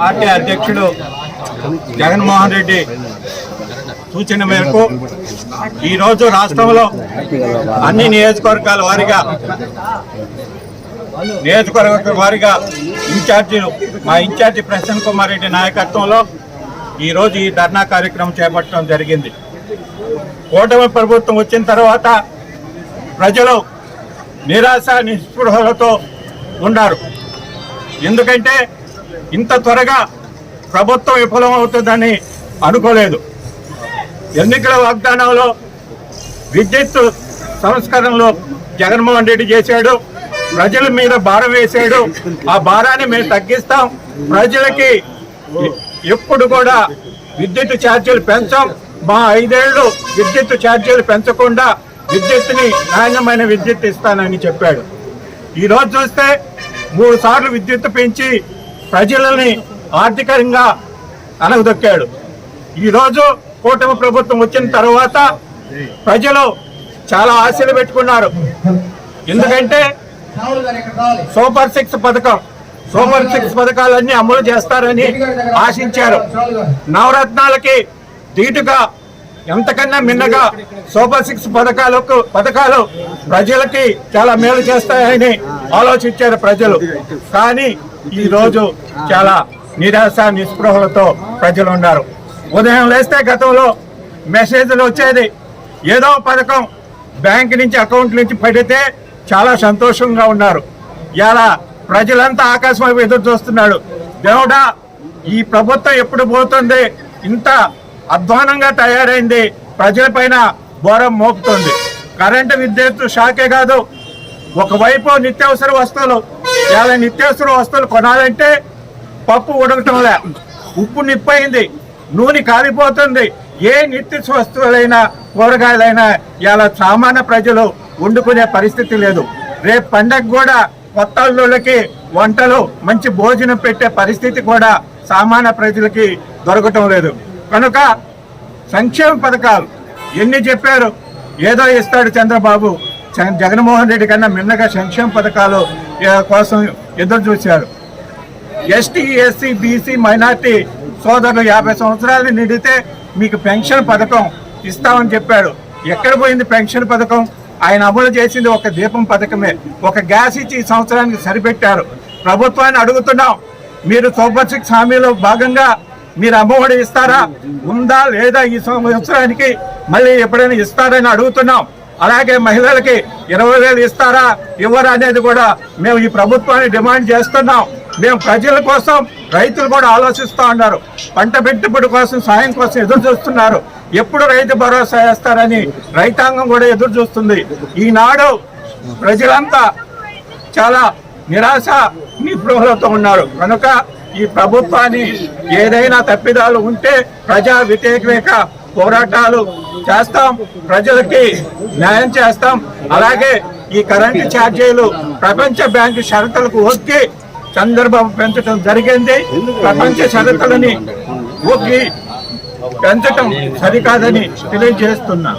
Party అధ్యక్షుడు జగన్మోహన్ రెడ్డి సూచన మేరకు ఈరోజు రాష్ట్రంలో అన్ని నియోజకవర్గాల వారీగా ఇన్ఛార్జీలు మా ఇన్ఛార్జి ప్రసన్న కుమార్ రెడ్డి నాయకత్వంలో ఈరోజు ఈ ధర్నా కార్యక్రమం చేపట్టడం జరిగింది. కూటమి ప్రభుత్వం వచ్చిన తర్వాత ప్రజలు నిరాశ నిస్పృహలతో ఉన్నారు. ఎందుకంటే ఇంత త్వరగా ప్రభుత్వం విఫలమవుతుందని అనుకోలేదు. ఎన్నికల వాగ్దానంలో విద్యుత్ సంస్కరణలో జగన్మోహన్ రెడ్డి చేశాడు, ప్రజల మీద భారం వేశాడు. ఆ భారాన్ని మేము తగ్గిస్తాం, ప్రజలకి ఎప్పుడు కూడా విద్యుత్ ఛార్జీలు పెంచాం, మా 5 ఏళ్ళు విద్యుత్ ఛార్జీలు పెంచకుండా విద్యుత్ని నాణ్యమైన విద్యుత్ ఇస్తానని చెప్పాడు. ఈరోజు చూస్తే 3 సార్లు విద్యుత్ పెంచి ప్రజలని ఆర్థికంగా అనగదొక్కాడు. ఈరోజు కూటమి ప్రభుత్వం వచ్చిన తర్వాత ప్రజలు చాలా ఆశలు పెట్టుకున్నారు. ఎందుకంటే సూపర్ 6 పథకాలన్నీ అమలు చేస్తారని ఆశించారు. నవరత్నాలకి ధీటుగా ఎంతకన్నా మిన్నగా సూపర్ 6 పథకాలు ప్రజలకి చాలా మేలు చేస్తాయని ఆలోచించారు ప్రజలు. కానీ ఈరోజు చాలా నిరాశ నిస్పృహలతో ప్రజలు ఉన్నారు. ఉదయం లేస్తే గతంలో మెసేజ్లు వచ్చేది, ఏదో పథకం బ్యాంక్ నుంచి అకౌంట్ నుంచి పడితే చాలా సంతోషంగా ఉన్నారు. ఇలా ప్రజలంతా ఆకాశం వైపు ఎదురు చూస్తున్నాడు. దేవుడా, ఈ ప్రభుత్వం ఎప్పుడు పోతుంది? ఇంత అధ్వానంగా తయారైంది, ప్రజలపైన భారం మోపుతుంది. కరెంటు విద్యుత్ షాకే కాదు, ఒకవైపు నిత్యావసర వస్తువులు, ఇలా నిత్యావసర వస్తువులు కొనాలంటే పప్పు ఉడకటంలే, ఉప్పు నిప్పయింది, నూనె కాలిపోతుంది. ఏ నిత్య వస్తువులైనా కూరగాయలైనా ఇలా సామాన్య ప్రజలు వండుకునే పరిస్థితి లేదు. రేపు పండగ కూడా కొత్త అల్లుళ్ళకి వంటలు మంచి భోజనం పెట్టే పరిస్థితి కూడా సామాన్య ప్రజలకి దొరకటం లేదు. కనుక సంక్షేమ పథకాలు ఎన్ని చెప్పారు, ఏదో ఇస్తాడు చంద్రబాబు. జగన్మోహన్ రెడ్డి కన్నా మిన్నగా సంక్షేమ పథకాలు కోసం ఎదురు చూశారు. ఎస్టీ, ఎస్సీ, బీసీ, మైనార్టీ సోదరులు 50 సంవత్సరాలు నిండితే మీకు పెన్షన్ పథకం ఇస్తామని చెప్పాడు. ఎక్కడ పోయింది పెన్షన్ పథకం? ఆయన అమలు చేసింది ఒక దీపం పథకమే. ఒక గ్యాస్ ఇచ్చి ఈ సంవత్సరానికి సరిపెట్టారు. ప్రభుత్వాన్ని అడుగుతున్నాం, మీరు సూపర్ 6 హామీలో భాగంగా మీరు అమ్మఒడి ఇస్తారా, ఉందా లేదా, ఈ సంవత్సరానికి మళ్ళీ ఎప్పుడైనా ఇస్తారని అడుగుతున్నాం. అలాగే మహిళలకి 20,000 ఇస్తారా ఇవ్వరా అనేది కూడా మేము ఈ ప్రభుత్వాన్ని డిమాండ్ చేస్తున్నాం. మేము ప్రజల కోసం, రైతులు కూడా ఆలోచిస్తూ ఉన్నారు. పంట పెట్టుబడి కోసం, సాయం కోసం ఎదురు చూస్తున్నారు. ఎప్పుడు రైతు భరోసా వేస్తారని రైతాంగం కూడా ఎదురు చూస్తుంది. ఈనాడు ప్రజలంతా చాలా నిరాశ నిస్పృహలతో ఉన్నారు. కనుక ఈ ప్రభుత్వాన్ని ఏదైనా తప్పిదాలు ఉంటే ప్రజా వ్యతిరేక పోరాటాలు చేస్తాం, ప్రజలకి న్యాయం చేస్తాం. అలాగే ఈ కరెంటు ఛార్జీలు ప్రపంచ బ్యాంకు షరతులకు ఒక్కి చంద్రబాబు పెంచడం జరిగింది. ప్రపంచ షరతులని ఒక్కి పెంచడం సరికాదని తెలియజేస్తున్నా.